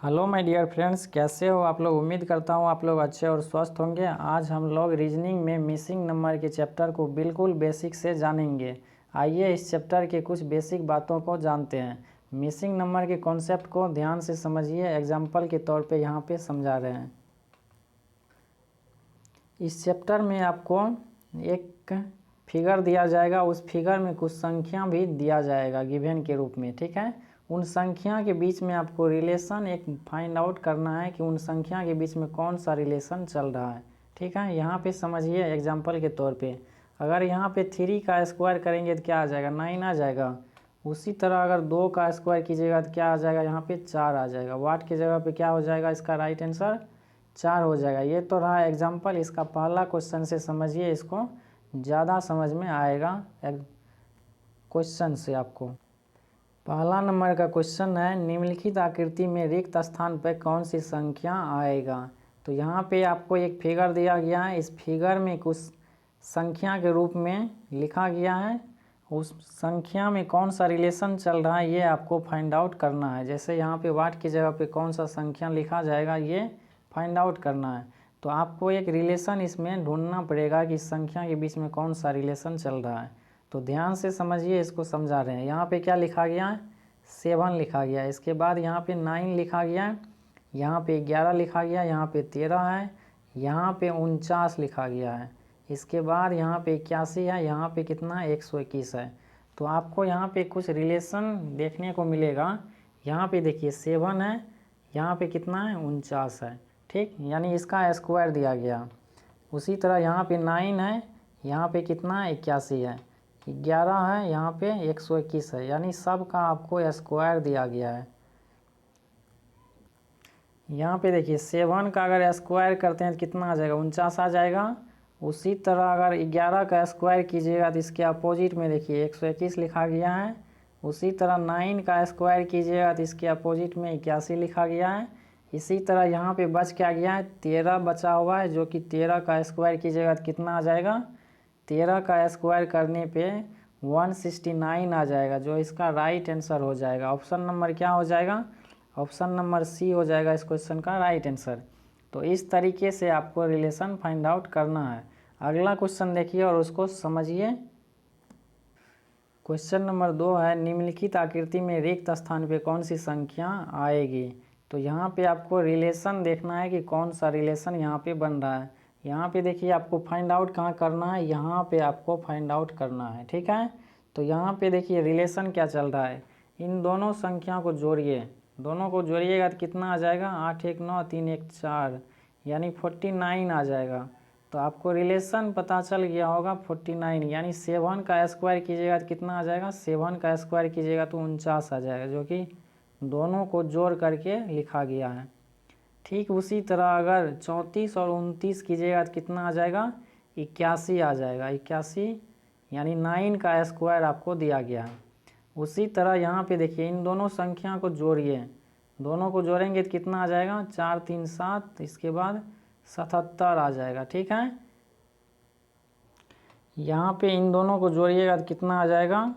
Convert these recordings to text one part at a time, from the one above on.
Hello my dear friends, कैसे हो आप लोग। उम्मीद करता हूँ आप लोग अच्छे और स्वस्थ होंगे। आज हम लोग रीजनिंग में मिसिंग नंबर के चैप्टर को बिल्कुल बेसिक से जानेंगे। आइए इस चैप्टर के कुछ बेसिक बातों को जानते हैं। मिसिंग नंबर के कॉन्सेप्ट को ध्यान से समझिए, एग्जाम्पल के तौर पे यहाँ पे समझा रहे हैं। इस चैप्टर में आपको एक फिगर दिया जाएगा, उस फिगर में कुछ संख्या भी दिया जाएगा गिवन के रूप में, ठीक है। उन संख्या के बीच में आपको रिलेशन एक फाइंड आउट करना है कि उन संख्या के बीच में कौन सा रिलेशन चल रहा है, ठीक है। यहाँ पे समझिए एग्जाम्पल के तौर पे, अगर यहाँ पे 3 का स्क्वायर करेंगे तो क्या आ जाएगा, 9 आ जाएगा। उसी तरह अगर 2 का स्क्वायर कीजिएगा तो क्या आ जाएगा, यहाँ पे 4 आ जाएगा। वाट की जगह पे क्या हो जाएगा, इसका राइट आंसर 4 हो जाएगा। ये तो रहा एग्जाम्पल। इसका पहला क्वेश्चन से समझिए, इसको ज़्यादा समझ में आएगा क्वेश्चन से आपको। पहला नंबर का क्वेश्चन है, निम्नलिखित आकृति में रिक्त स्थान पर कौन सी संख्या आएगा। तो यहाँ पे आपको एक फिगर दिया गया है, इस फिगर में कुछ संख्या के रूप में लिखा गया है। उस संख्या में कौन सा रिलेशन चल रहा है ये आपको फाइंड आउट करना है। जैसे यहाँ पे वाट की जगह पे कौन सा संख्या लिखा जाएगा ये फाइंड आउट करना है। तो आपको एक रिलेशन इसमें ढूंढना पड़ेगा कि संख्या के बीच में कौन सा रिलेशन चल रहा है। तो ध्यान से समझिए, इसको समझा रहे हैं। यहाँ पे क्या लिखा गया है, 7 लिखा गया है। इसके बाद यहाँ पे 9 लिखा गया है, यहाँ पे 11 लिखा गया है, यहाँ पे 13 है, यहाँ पे 49 लिखा गया है। इसके बाद यहाँ पे 81 है, यहाँ पे कितना 121 है। तो आपको यहाँ पे कुछ रिलेशन देखने को मिलेगा। यहाँ पे देखिए 7 है, यहाँ पे कितना है 49 है, ठीक, यानी इसका स्क्वायर दिया गया। उसी तरह यहाँ पे 9 है, यहाँ पे कितना 81 है, 11 है, यहाँ पे 121 है, यानी सब का आपको स्क्वायर दिया गया है। यहाँ पे देखिए 7 का अगर स्क्वायर करते हैं तो कितना आ जाएगा, 49 आ जाएगा। उसी तरह अगर 11 का स्क्वायर कीजिएगा तो इसके अपोजिट में देखिए 121 लिखा गया है। उसी तरह 9 का स्क्वायर कीजिएगा तो इसके अपोजिट में 81 लिखा गया है। इसी तरह यहाँ पे बच क्या गया है, 13 बचा हुआ है, जो कि 13 का स्क्वायर कीजिएगा तो कितना आ जाएगा, 13 का स्क्वायर करने पे 169 आ जाएगा, जो इसका राइट आंसर हो जाएगा। ऑप्शन नंबर क्या हो जाएगा, ऑप्शन नंबर सी हो जाएगा इस क्वेश्चन का राइट आंसर। तो इस तरीके से आपको रिलेशन फाइंड आउट करना है। अगला क्वेश्चन देखिए और उसको समझिए। क्वेश्चन नंबर 2 है, निम्नलिखित आकृति में रिक्त स्थान पे कौन सी संख्या आएगी। तो यहाँ पे आपको रिलेशन देखना है कि कौन सा रिलेशन यहाँ पे बन रहा है। यहाँ पे देखिए आपको फाइंड आउट कहाँ करना है, यहाँ पे आपको फाइंड आउट करना है, ठीक है। तो यहाँ पे देखिए रिलेशन क्या चल रहा है, इन दोनों संख्या को जोड़िए, दोनों को जोड़िएगा तो कितना आ जाएगा, 8 1 9 3 1 4, यानी 49 आ जाएगा। तो आपको रिलेशन पता चल गया होगा 49, यानी 7 का स्क्वायर कीजिएगा तो कितना आ जाएगा, 7 का स्क्वायर कीजिएगा तो 49 आ जाएगा, जो कि दोनों को जोड़ करके लिखा गया है। ठीक उसी तरह अगर 34 और 29 कीजिएगा तो कितना आ जाएगा, 81 आ जाएगा, 81, यानी 9 का स्क्वायर आपको दिया गया है। उसी तरह यहाँ पे देखिए इन दोनों संख्या को जोड़िए, दोनों को जोड़ेंगे तो कितना आ जाएगा, 4 3 7, इसके बाद 77 आ जाएगा, ठीक है। यहाँ पे इन दोनों को जोड़िएगा तो कितना आ जाएगा,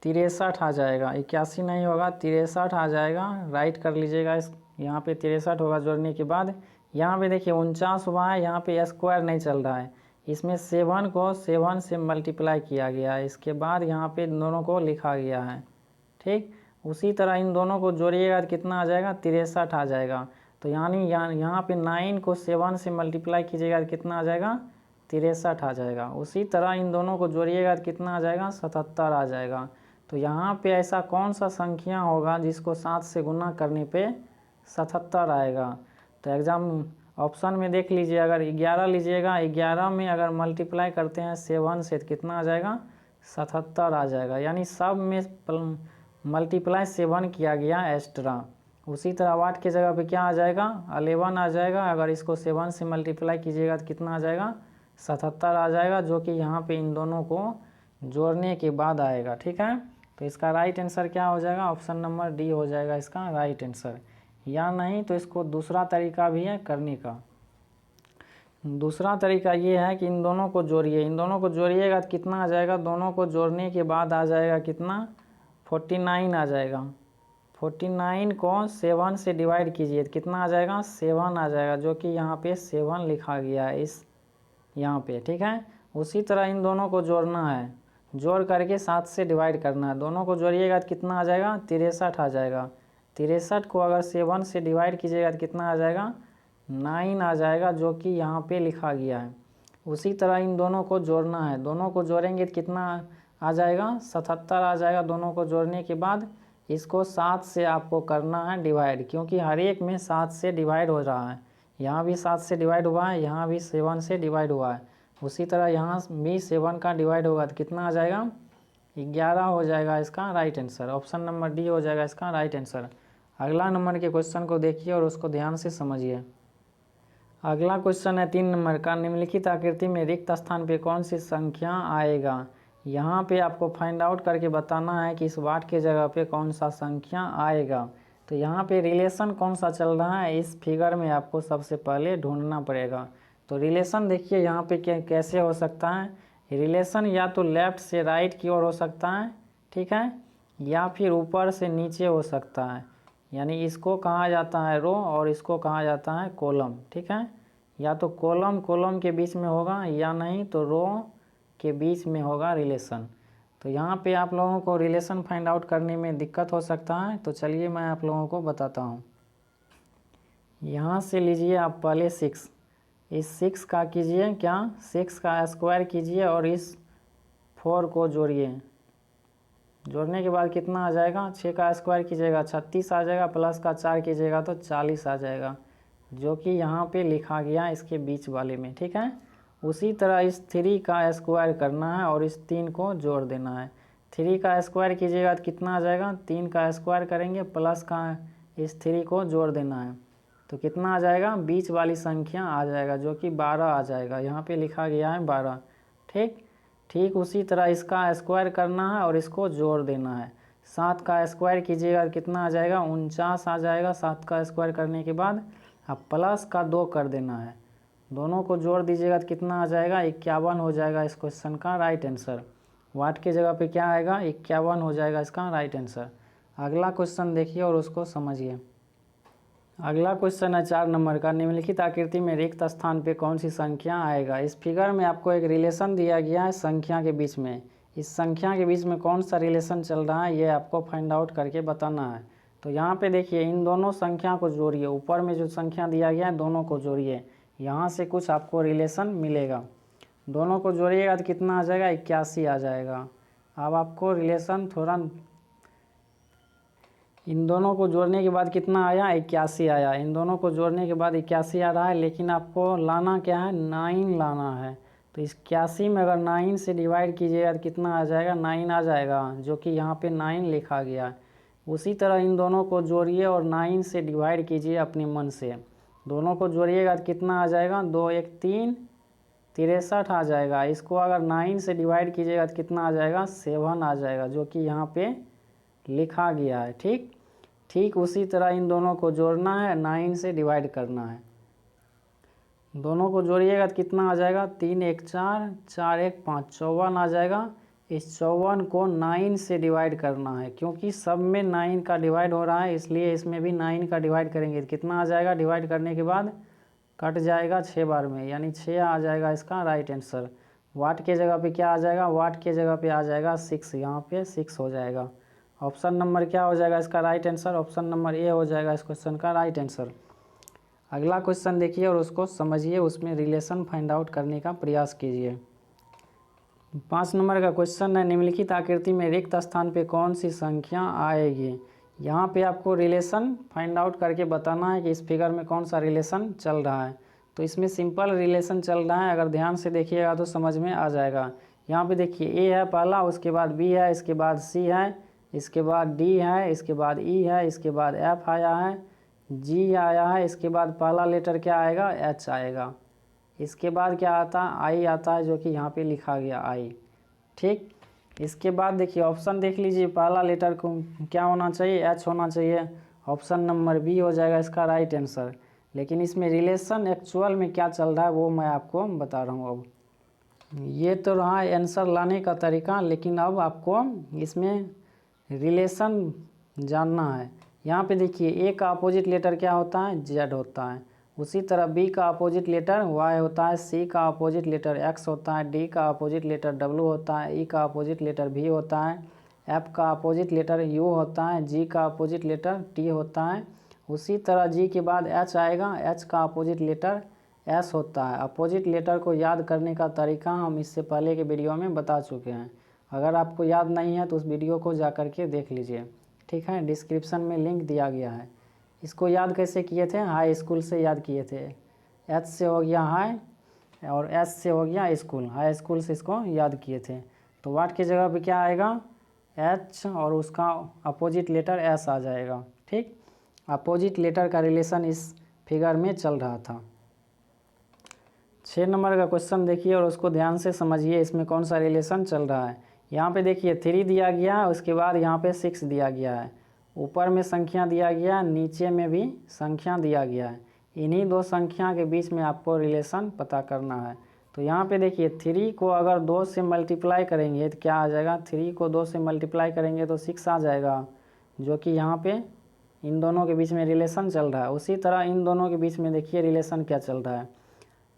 63 आ जाएगा, 81 नहीं होगा, 63 आ जाएगा, राइट कर लीजिएगा। इस यहाँ पे 63 होगा जोड़ने के बाद। यहाँ पे देखिए 49 हुआ है, यहाँ पे स्क्वायर नहीं चल रहा है, इसमें 7 को 7 से मल्टीप्लाई किया गया है, इसके बाद यहाँ पे दोनों को लिखा गया है, ठीक। उसी तरह इन दोनों को जोड़िएगा तो कितना आ जाएगा, 63 आ जाएगा। तो यानी यहाँ पे 9 को 7 से मल्टीप्लाई कीजिएगा तो कितना आ जाएगा, 63 आ जाएगा। उसी तरह इन दोनों को जोड़िएगा तो कितना आ जाएगा, 77 आ जाएगा। तो यहाँ पे ऐसा कौन सा संख्या होगा जिसको 7 से गुना करने पे 77 आएगा। तो एग्जाम ऑप्शन में देख लीजिए, अगर 11 लीजिएगा, 11 में अगर मल्टीप्लाई करते हैं 7 से तो कितना आ जाएगा, 77 आ जाएगा, यानी सब में मल्टीप्लाई 7 किया गया एक्स्ट्रा। उसी तरह वाट की जगह पे क्या आ जाएगा, 11 आ जाएगा, अगर इसको 7 से मल्टीप्लाई कीजिएगा तो कितना आ जाएगा, 77 आ जाएगा, जो कि यहाँ पे इन दोनों को जोड़ने के बाद आएगा, ठीक है। तो इसका राइट आंसर क्या हो जाएगा, ऑप्शन नंबर डी हो जाएगा इसका राइट आंसर। या नहीं तो इसको दूसरा तरीका भी है करने का। दूसरा तरीका ये है कि इन दोनों को जोड़िए, इन दोनों को जोड़िएगा तो कितना आ जाएगा, दोनों को जोड़ने के बाद आ जाएगा कितना, 49 आ जाएगा, 49 को 7 से डिवाइड कीजिए तो कितना आ जाएगा, 7 आ जाएगा, जो कि यहाँ पे 7 लिखा गया है इस यहाँ पे, ठीक है। उसी तरह इन दोनों को जोड़ना है, जोड़ करके 7 से डिवाइड करना है। दोनों को जोड़िएगा तो कितना आ जाएगा, 63 आ जाएगा। 63 को अगर 7 से डिवाइड कीजिएगा तो कितना आ जाएगा, 9 आ जाएगा, जो कि यहाँ पे लिखा गया है। उसी तरह इन दोनों को जोड़ना है, दोनों को जोड़ेंगे तो कितना आ जाएगा, 77 आ जाएगा। दोनों को जोड़ने के बाद इसको 7 से आपको करना है डिवाइड, क्योंकि हर एक में 7 से डिवाइड हो रहा है। यहाँ भी 7 से डिवाइड हुआ है, यहाँ भी 7 से डिवाइड हुआ है। उसी तरह यहाँ भी 7 का डिवाइड होगा तो कितना आ जाएगा, 11 हो जाएगा इसका right answer. Option number D हो जाएगा इसका राइट आंसर। अगला नंबर के क्वेश्चन को देखिए और उसको ध्यान से समझिए। अगला क्वेश्चन है 3 नंबर का, निम्नलिखित आकृति में रिक्त स्थान पे कौन सी संख्या आएगा। यहाँ पे आपको फाइंड आउट करके बताना है कि इस वाट के जगह पे कौन सा संख्या आएगा। तो यहाँ पे रिलेशन कौन सा चल रहा है, इस फिगर में आपको सबसे पहले ढूंढना पड़ेगा। तो रिलेशन देखिए यहाँ पे कैसे हो सकता है, रिलेशन या तो लेफ्ट से राइट की ओर हो सकता है, ठीक है, या फिर ऊपर से नीचे हो सकता है। यानी इसको कहा जाता है रो और इसको कहा जाता है कॉलम, ठीक है। या तो कॉलम के बीच में होगा या नहीं तो रो के बीच में होगा रिलेशन। तो यहाँ पे आप लोगों को रिलेशन फाइंड आउट करने में दिक्कत हो सकता है। तो चलिए मैं आप लोगों को बताता हूँ। यहाँ से लीजिए आप पहले 6, इस 6 का कीजिए क्या, 6 का स्क्वायर कीजिए और इस 4 को जोड़िए। जोड़ने के बाद कितना आ जाएगा, 6 का स्क्वायर कीजिएगा 36 आ जाएगा, प्लस का 4 कीजिएगा तो 40 आ जाएगा, जो कि यहाँ पे लिखा गया इसके बीच वाले में, ठीक है। उसी तरह इस 3 का स्क्वायर करना है और इस 3 को जोड़ देना है। 3 का स्क्वायर कीजिएगा तो कितना आ जाएगा, 3 का स्क्वायर करेंगे प्लस का इस 3 को जोड़ देना है तो कितना आ जाएगा, बीच वाली संख्या आ जाएगा, जो कि 12 आ जाएगा। यहाँ पे लिखा गया है 12, ठीक उसी तरह इसका स्क्वायर करना है और इसको जोड़ देना है। 7 का स्क्वायर कीजिएगा तो कितना आ जाएगा, 49 आ जाएगा। 7 का स्क्वायर करने के बाद अब प्लस का 2 कर देना है, दोनों को जोड़ दीजिएगा तो कितना आ जाएगा, 51 हो जाएगा इस क्वेश्चन का राइट आंसर। वाट के जगह पे क्या आएगा, 51 हो जाएगा इसका राइट आंसर। अगला क्वेश्चन देखिए और उसको समझिए। अगला क्वेश्चन है 4 नंबर का, निम्नलिखित आकृति में रिक्त स्थान पे कौन सी संख्या आएगा। इस फिगर में आपको एक रिलेशन दिया गया है संख्या के बीच में, इस संख्या के बीच में कौन सा रिलेशन चल रहा है ये आपको फाइंड आउट करके बताना है। तो यहाँ पे देखिए इन दोनों संख्या को जोड़िए, ऊपर में जो संख्या दिया गया है दोनों को जोड़िए, यहाँ से कुछ आपको रिलेशन मिलेगा। दोनों को जोड़िएगा तो कितना आ जाएगा, 81 आ जाएगा। अब आपको रिलेशन थोड़ा, इन दोनों को जोड़ने के बाद कितना आया, 81 आया। इन दोनों को जोड़ने के बाद 81 आ रहा है, लेकिन आपको लाना क्या है, 9 लाना है। तो इस 81 में अगर 9 से डिवाइड कीजिएगा तो कितना आ जाएगा, 9 आ जाएगा, जो कि यहाँ पे 9 लिखा गया है। उसी तरह इन दोनों को जोड़िए और 9 से डिवाइड कीजिए अपने मन से। दोनों को जोड़िएगा तो कितना आ जाएगा, 2 1 3 63 आ जाएगा। इसको अगर 9 से डिवाइड कीजिएगा तो कितना आ जाएगा, 7 आ जाएगा, जो कि यहाँ पे लिखा गया है। ठीक उसी तरह इन दोनों को जोड़ना है, 9 से डिवाइड करना है। दोनों को जोड़िएगा तो कितना आ जाएगा, 3 1 4 4 1 5 54 आ जाएगा। इस 54 को 9 से डिवाइड करना है, क्योंकि सब में 9 का डिवाइड हो रहा है, इसलिए इसमें भी 9 का डिवाइड करेंगे तो कितना आ जाएगा, डिवाइड करने के बाद कट जाएगा 6 बार में, यानी 6 आ जाएगा इसका राइट आंसर। वाट के जगह पे क्या आ जाएगा, वाट के जगह पे आ जाएगा 6, यहाँ पे 6 हो जाएगा। ऑप्शन नंबर क्या हो जाएगा इसका right answer, option number A हो जाएगा इस क्वेश्चन का राइट आंसर। अगला क्वेश्चन देखिए और उसको समझिए, उसमें रिलेशन फाइंड आउट करने का प्रयास कीजिए। 5 नंबर का क्वेश्चन है, निम्नलिखित आकृति में रिक्त स्थान पे कौन सी संख्या आएगी। यहाँ पे आपको रिलेशन फाइंड आउट करके बताना है कि इस फिगर में कौन सा रिलेशन चल रहा है। तो इसमें सिंपल रिलेशन चल रहा है, अगर ध्यान से देखिएगा तो समझ में आ जाएगा। यहाँ पे देखिए ए है पहला, उसके बाद बी है, इसके बाद सी है, इसके बाद डी है, इसके बाद ई है, इसके बाद एफ आया है, जी आया है, इसके बाद पहला लेटर क्या आएगा, एच आएगा। इसके बाद क्या आता है, आई आता है, जो कि यहाँ पे लिखा गया आई। ठीक, इसके बाद देखिए ऑप्शन देख लीजिए, पहला लेटर को क्या होना चाहिए, एच होना चाहिए। ऑप्शन नंबर बी हो जाएगा इसका राइट आंसर। लेकिन इसमें रिलेशन एक्चुअल में क्या चल रहा है वो मैं आपको बता रहा हूँ। अब ये तो रहा आंसर लाने का तरीका, लेकिन अब आपको इसमें रिलेशन जानना है यहाँ पे देखिए ए का अपोजिट लेटर क्या होता है, जेड होता है। उसी तरह बी का अपोजिट लेटर वाई होता है, सी का अपोजिट लेटर एक्स होता है, डी का अपोजिट लेटर डब्ल्यू होता है, ई का अपोजिट लेटर वी होता है, एफ का अपोजिट लेटर यू होता है, जी का अपोजिट लेटर टी होता है। उसी तरह जी के बाद एच आएगा, एच का अपोजिट लेटर एस होता है। अपोजिट लेटर को याद करने का तरीका हम इससे पहले के वीडियो में बता चुके हैं। अगर आपको याद नहीं है तो उस वीडियो को जा कर के देख लीजिए, ठीक है, डिस्क्रिप्शन में लिंक दिया गया है। इसको याद कैसे किए थे, हाई स्कूल से याद किए थे। एच से हो गया हाई और एस से हो गया स्कूल, हाई स्कूल से इसको याद किए थे। तो वाट की जगह पे क्या आएगा, एच और उसका अपोजिट लेटर एस आ जाएगा, ठीक। अपोजिट लेटर का रिलेशन इस फिगर में चल रहा था। 6 नंबर का क्वेश्चन देखिए और उसको ध्यान से समझिए, इसमें कौन सा रिलेशन चल रहा है। यहाँ पे देखिए 3 दिया गया है, उसके बाद यहाँ पे 6 दिया गया है। ऊपर में संख्या दिया गया, नीचे में भी संख्या दिया गया है। इन्हीं दो संख्या के बीच में आपको रिलेशन पता करना है। तो यहाँ पे देखिए 3 को अगर 2 से मल्टीप्लाई करेंगे तो क्या आ जाएगा, 3 को 2 से मल्टीप्लाई करेंगे तो 6 आ जाएगा, जो कि यहाँ पे इन दोनों के बीच में रिलेशन चल रहा है। उसी तरह इन दोनों के बीच में देखिए रिलेशन क्या चल रहा है।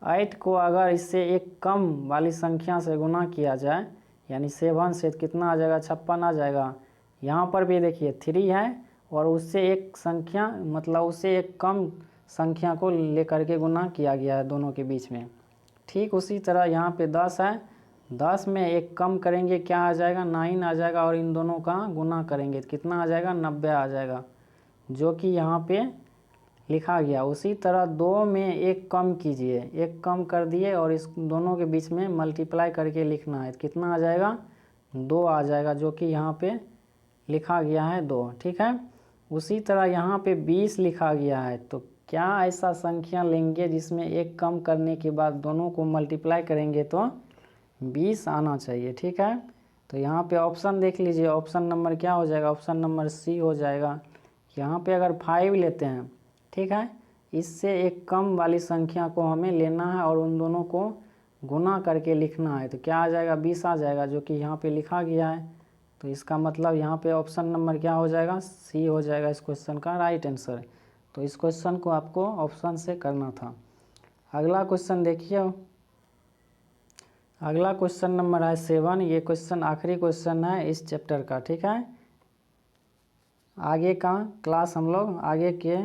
8 को अगर इससे एक कम वाली संख्या से गुना किया जाए, यानी 7 से कितना आ जाएगा, 56 आ जाएगा। यहाँ पर भी देखिए 3 है और उससे एक संख्या मतलब उससे एक कम संख्या को लेकर के गुना किया गया है दोनों के बीच में, ठीक। उसी तरह यहाँ पे 10 है, 10 में एक कम करेंगे क्या आ जाएगा, 9 आ जाएगा और इन दोनों का गुना करेंगे तो कितना आ जाएगा, 90 आ जाएगा, जो कि यहाँ पे लिखा गया। उसी तरह 2 में एक कम कीजिए, एक कम कर दिए और इस दोनों के बीच में मल्टीप्लाई करके लिखना है तो कितना आ जाएगा, 2 आ जाएगा, जो कि यहाँ पे लिखा गया है 2, ठीक है। उसी तरह यहाँ पे 20 लिखा गया है, तो क्या ऐसा संख्या लेंगे जिसमें एक कम करने के बाद दोनों को मल्टीप्लाई करेंगे तो 20 आना चाहिए, ठीक है। तो यहाँ पे ऑप्शन देख लीजिए, ऑप्शन नंबर क्या हो जाएगा, ऑप्शन नंबर सी हो जाएगा। यहाँ पे अगर 5 लेते हैं, ठीक है, इससे एक कम वाली संख्या को हमें लेना है और उन दोनों को गुना करके लिखना है तो क्या आ जाएगा, 20 आ जाएगा, जो कि यहाँ पे लिखा गया है। तो इसका मतलब यहाँ पे ऑप्शन नंबर क्या हो जाएगा, सी हो जाएगा इस क्वेश्चन का राइट आंसर। तो इस क्वेश्चन को आपको ऑप्शन से करना था। अगला क्वेश्चन देखिए, अगला क्वेश्चन नंबर है 7। ये क्वेश्चन आखिरी क्वेश्चन है इस चैप्टर का, ठीक है। आगे का क्लास हम लोग आगे के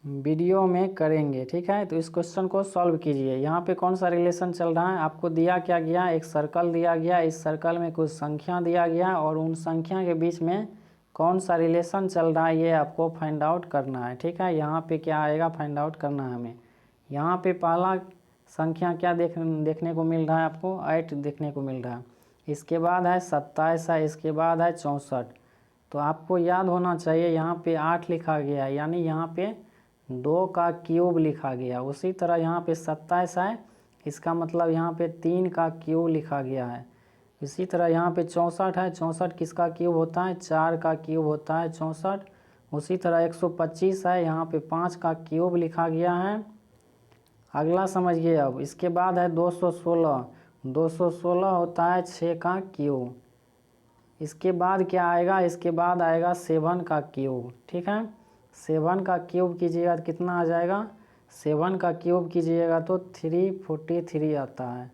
वीडियो में करेंगे, ठीक है। तो इस क्वेश्चन को सॉल्व कीजिए। यहाँ पे कौन सा रिलेशन चल रहा है, आपको दिया क्या गया, एक सर्कल दिया गया, इस सर्कल में कुछ संख्या दिया गया और उन संख्या के बीच में कौन सा रिलेशन चल रहा है ये आपको फाइंड आउट करना है, ठीक है। यहाँ पे क्या आएगा फाइंड आउट करना है हमें। यहाँ पे पहला संख्या क्या देखने को मिल रहा है आपको, 8 देखने को मिल रहा है। इसके बाद है 27 है, इसके बाद है 64। तो आपको याद होना चाहिए यहाँ पे 8 लिखा गया है, यानी यहाँ पे 2 का क्यूब लिखा गया। उसी तरह यहाँ पे 27 है, इसका मतलब यहाँ पे 3 का क्यूब लिखा गया है। इसी तरह यहाँ पे 64 है, 64 किसका क्यूब होता है, 4 का क्यूब होता है 64। उसी तरह 125 है, यहाँ पे 5 का क्यूब लिखा गया है। अगला समझिए अब, इसके बाद है 216, 216 होता है 6 का क्यूब। इसके बाद क्या आएगा, इसके बाद आएगा 7 का क्यूब, ठीक है। 7 का क्यूब कीजिएगा तो कितना आ जाएगा, 7 का क्यूब कीजिएगा तो 343 आता है,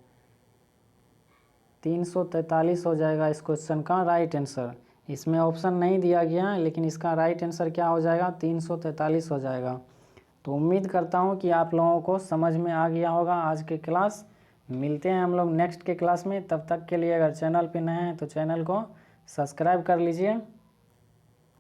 343 हो जाएगा इस क्वेश्चन का राइट आंसर। इसमें ऑप्शन नहीं दिया गया लेकिन इसका राइट आंसर क्या हो जाएगा, 343 हो जाएगा। तो उम्मीद करता हूँ कि आप लोगों को समझ में आ गया होगा आज के क्लास। मिलते हैं हम लोग नेक्स्ट के क्लास में, तब तक के लिए अगर चैनल पे नए हैं तो चैनल को सब्सक्राइब कर लीजिए।